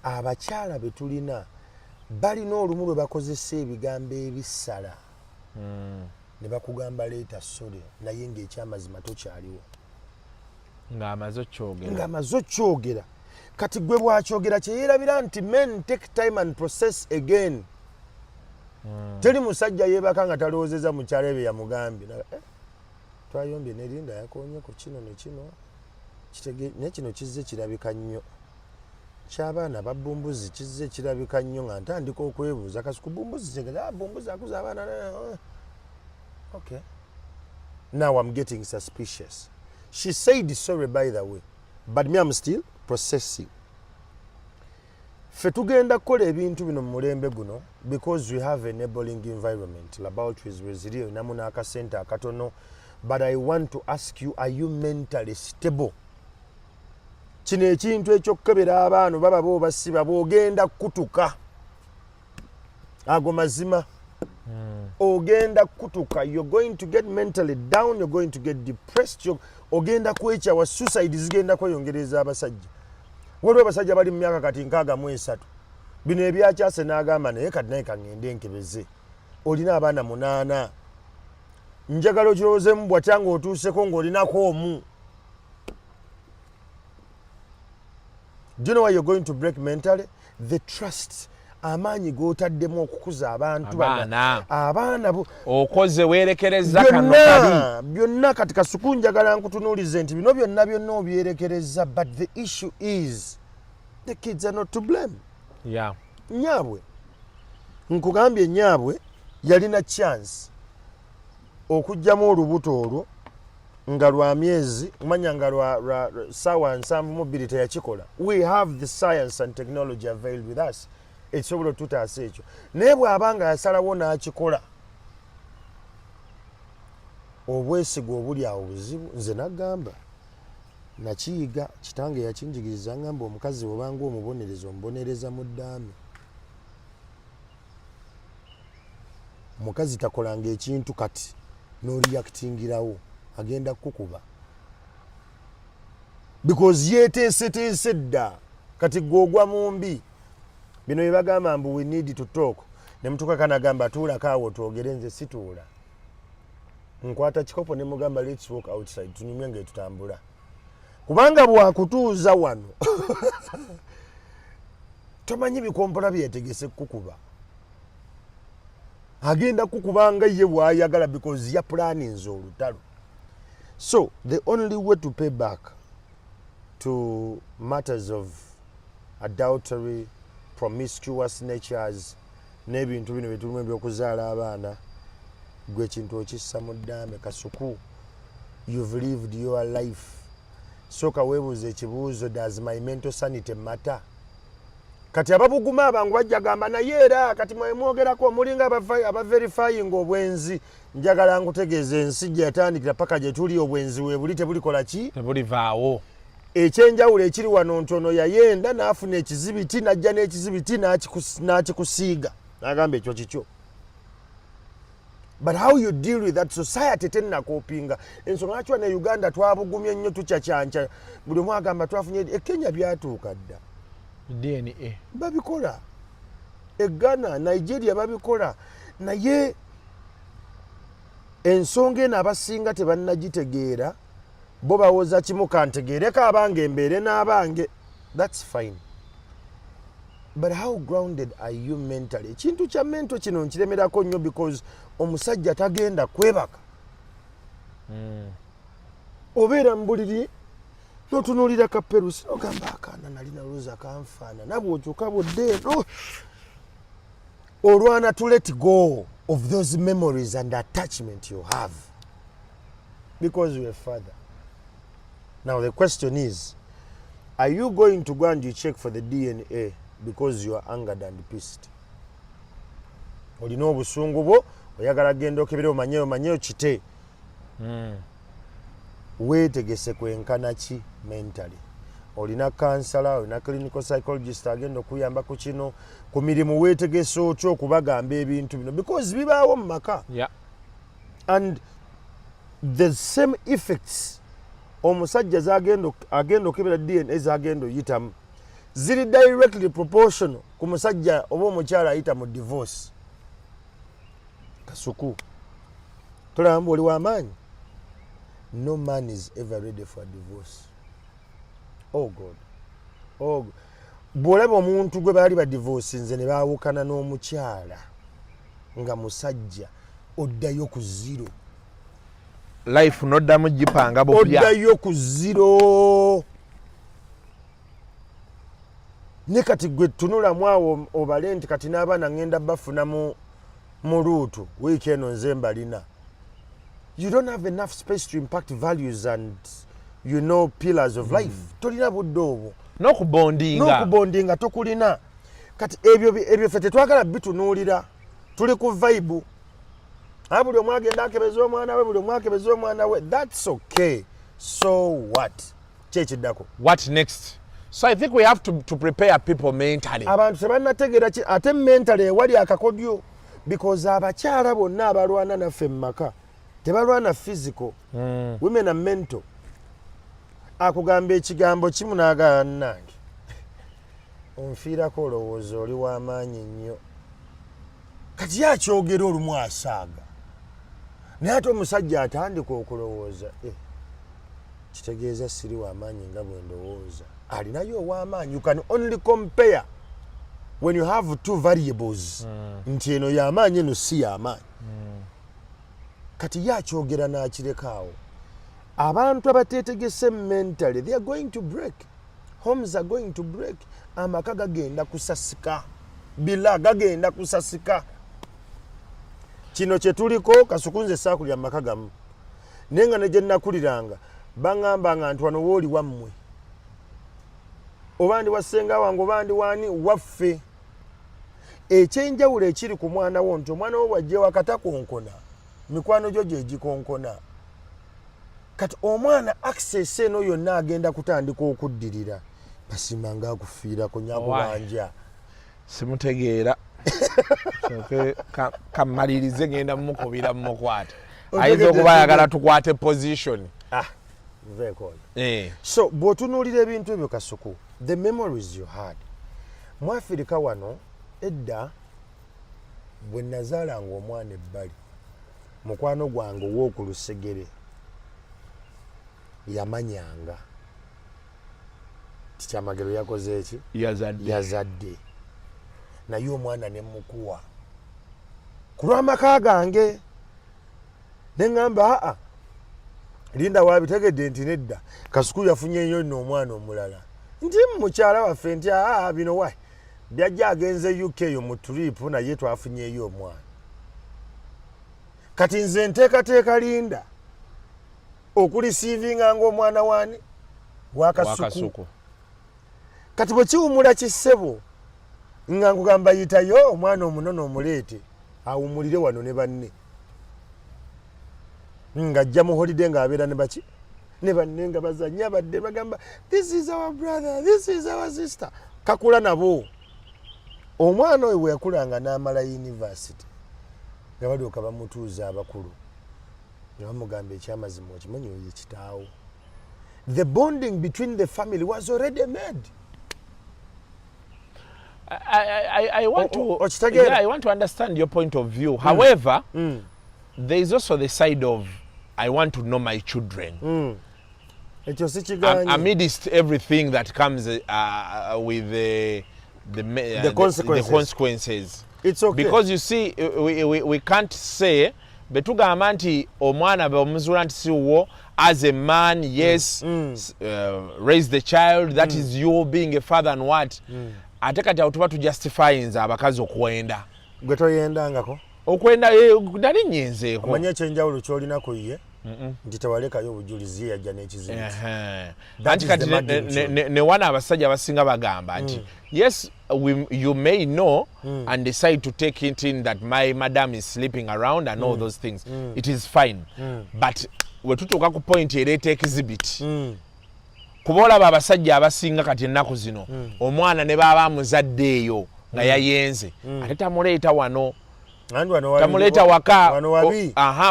abakyala betulina balina olumu lwe bakozesa ebigambo ebisala ne bakugamba leeta sorry naye ng'ekyamazima tokyaliwo ng'amaze okyogera kati gwe bwakyogera kyeyerabira nti men take time and process again teri musajja yeebaka nga talowoozeza mukyala ebyo yamugambye twayombye nerinda yakoonye ku kino nekino naye kino kizze kirabika nnyo ky'abaana babumbuzi kizze kirabika nnyo nga ntandika okwebuuza kasi ku bumbuzi kyegera bumbuzi akuza abaana okay now I'm getting suspicious. She said sorry by the way but me I'm still processing. Ffe tugenda kukola ebintu bino mu mulembe guno because we have an enabling environment. Laboratories weziriyo namu n'akasente akatono but I want to ask you, are you mentally stable? Kino ekintu ekyokukebera abaana baba bo basiba boogenda kutuka ago mazima ogenda kutuka, you're going to get mentally down, you're going to get depressed, ogenda kwekyawa, suicide zigenda kweyongereza abasajja. Waliwo abasajja bali mu myaka kati 63 bino ebyakyase n'agamba naye kati naye kangende nkebeze olina abaana 8 njagala okirowoozemu bwatya ng'otuuseko ng'olinako omu. Do you know why you're going to break mentally? The trust. Amaanyi g'otaddemu okukuza abantu abaana okoze weerekereza kano kali byonna kati kasuku njagala nkutunuulize nti bino byonna obyerekereza but the issue is the kids are not to blame. Yeah. Nyaabwe nkugambye nyaabwe yalina chance okujjamu olubuto olwo nga lwa myezi manya nga lwa sawa 7 teyakikola. We have the science and technology availed with us. Ekisobola tutaasa ekyo naye bw'abanga yasalawo n'akikola obwesigo obuli awo buzibu. Nze nagamba nakiyiga kitange yakinjigiriza ngamba omukazi obanga omubonereza mu ddaame omukazi takolanga ekintu kati n'oliyakitingirawo agenda kukuba because yeeteeseteese dda kati gwogwa mu mbi. Bino yebagamba mbu we need to talk. Ne mtuka kana gamba tuula kaawo twogere nze situula. Nkwata kikopo ne mugamba let's walk outside tunyumye nga tutambula. Kubanga bwakutuuza wano. Tomanyi bikompola byetegese kukuba. Agenda kukubanga ye bwayagala because ya planning olutalo. So the only way to pay back to matters of adultery, promiscuous natures n'ebintu bino bitulumu ebyokuzaala abaana gwe kintu okissa mu ddaame kasuku. You've lived your life. Soka weebuuza ekibuuzo, does my mental sanity matter? Kati ababuguma abangu bajja gamba naye era kati mwogerako mulinga abaverifying obwenzi. Njagala nkutegeeza ensi gye yatandikira paka gye tuli obwenzi weebuli tebulikola ki? Tebulivaawo. Ekyenjawulo ekiri wano ntono yayenda n'afuna ekizibiti n'ajja n'ekizibiti n'akikusiiga n'agamba ekyo kikyo. But how you deal with that society tennakopinga. Ensonga lwaki ne Uganda twabugumye nnyo tukyakyanca buli omu agamba twafunye Kenya byatuuka dda. DNA babikola. Ghana, Nigeria babikola. Naye ensonga eno abasinga tebannagitegeera. Bo bawoza kimu kantegeereka abange embeere n'abange. That's fine. But how grounded are you mentally? Ekintu kya mento kino nkiremerako nnyo because omusajja tagenda kwebaka. Obeera mu buliri n'otunuulira kaperusi n'ogamba akaana nalina looza kanfaana nabw'okyuka budde eno olwana to let go of those memories and attachment you have because you're a father. Now the question is, are you going to go and you check for the DNA because you are angered and pissed? Olina obusungu bwo oyagala genda okebera omanyeyo kite. Weetegese kwenkana ki mentally. Olina kansala, olina clinical psychologist agenda okuyamba ku kino, ku mirimu weetegese otyo okubagamba ebintu bino because bibaawo mu maka. Yeah. And the same effects omusajja agenda okebera DNA zagenda oyitamu ziri directly proportional ku musajja oba omukyala ayita mu divorce. Kasuku tulamba oli w'amaanyi. No man is ever ready for divorce. Oh God. Oh God. Bw'olaba omuntu gwe baali badivorce nze ne baawukana n'omukyala nga musajja oddayo ku zero. Life noddamu gipanga bupya. Oddayo ku zero. Ne kati gwe tunulamu awo obale nti kati n'abaana ngenda bafuna mu ruutu wiiki eno nze mbalina. You don't have enough space to impact values and pillars of life. Tolina budde obwo. N'okubondinga tokulina. Kati ebyo ffe tetwagala bitunuulira. Tuli ku vibe. Buli omu agenda akebeza omwana we, buli omu akebeza omwana we. That's okay. So what? Kyekiddako. What next? So I think we have to prepare people mentally. Abantu tebannategeera ate mentally ewali akakodyo. Because abakyala bonna abalwana naffe mu maka tebalwana physical. Women are mental. Akugamba ekigambo kimu n'agala nange. Onfiirako olowooza oli w'amaanyi nnyo. Kati yakyogera olumu asaaga. Naye ate omusajja atandika okulowooza. Kitegeeza siri w'amaanyi nga bwe ndowooza. Alinayo ow'amaanyi. You can only compare when you have two variables. Nti eno y'amaanyi eno si y'amaanyi. Kati yakyogera n'akirekawo. Abantu abateetegese mentally, they are going to break. Homes are going to break. Amaka gagenda kusasika. Bila gagenda kusasika. Kino kye tuliko kasukunze saakulya amaka gamu. Nenga ne gye nakuliranga bangamba nga nti wano wooli wammwe. Obandi wasenga wange obandi wani waffe. Ekyenjawulo ekiri ku mwana wo nti omwana wo wajja wakatakonkona. Mikwano gyo gye gikonkona. Kati omwana access eno yonna agenda kutandika okuddirira. Basimanga akufiirako nyakubanja. Simutegeera. Kamalirize ngenda mukubira mukwata. Ayinza okuba ayagala tukwate position. Very cool. So bw'otunuulira ebintu ebyo Kasuku, the memories you had. Mu Afirika wano edda bwe nazaalanga omwana ebbali mukwano gwange ow'oku lusegere yamanyanga Kyamagero yakoze eki yazadde naye omwana ne mukuwa ku lw'amaka gange ne ngamba linda wabitegedde nti nedda Kasuku yafunyeyo nno omwana omulala nti mukyala waffe nti bino wayi byajja agenze UK yo mu trip naye twafunyeyo omwana kati nze nteekateeka linda okulisiivinga ng'omwana wani wa Kasuku. Kati bwe kiwumula kisebo nga nkugamba yitayo omwana omunono omuleete awumulire wano ne banne nga ajja mu holiday ng'abeera ne baki ne banne nga bazannya badde bagamba this is our brother, this is our sister. Kakula nabo omwana oyo bwe yakulanga n'amala university nga balyoka bamutuuza abakulu ne bamugamba ekyamazima okimanyi oyo kitaawo. The bonding between the family was already made. I want to understand your point of view. However, there is also the side of I want to know my children. Amidst everything that comes with the consequences. It's okay. Because you see, we can't say betugamba nti omwana b'omuzuula nti si wo as a man, yes, raise the child, that is you being a father and what. Ate kati awo tuba tujustifyinza abakazi okuwenda. Gwe toyendangako? Okwenda nali nyenzeeko. Omanye ekyenjawulo ky'olinako ye nti tewalekayo obujulizi ye yajja n'ekizibu. Anti kati ne wana abasajja abasinga bagamba nti yes, you may know and decide to take it in that my madam is sleeping around and all those things. It is fine. But we tutuuka ku point ereeta exhibit. Kuba olaba abasajja abasinga kati ennaku zino omwana ne baba amuzadde eyo nga yayenze ate tamuleeta wano tamuleta waka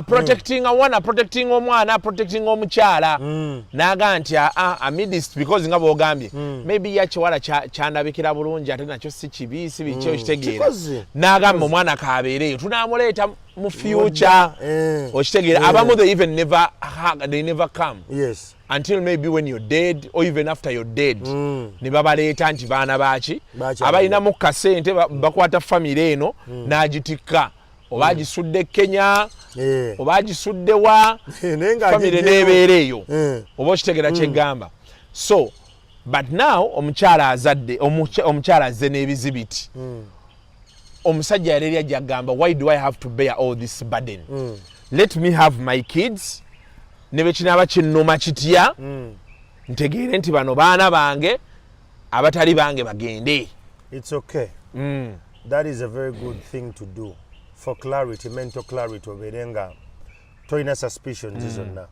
protecting awana protecting omwana protecting omukyala naga nti amidist because nga bogambye maybe yakiwala kyandabikira bulungi ate nakyo si kibi si bikyo kitegeera nagamba omwana kabeereyo tunamuleeta mu future okitegeera abamu they never come until maybe when you're dead or even after you're dead ne babaleeta nti baana baki abalina mu kasente bakwata family eno n'agitikka oba agisudde Kenya oba agisudde wa family nebeera eyo oba okitegeera kyegamba so but now omukyala azze n'ebizibiti omusajja yali ajja gamba why do I have to bear all this burden let me have my kids nebe kinaba kinnuma kitya ntegeere nti bano baana bange abatali bange bagende. It's okay. That is a very good thing to do for clarity, mental clarity oberenga toina suspicions zonna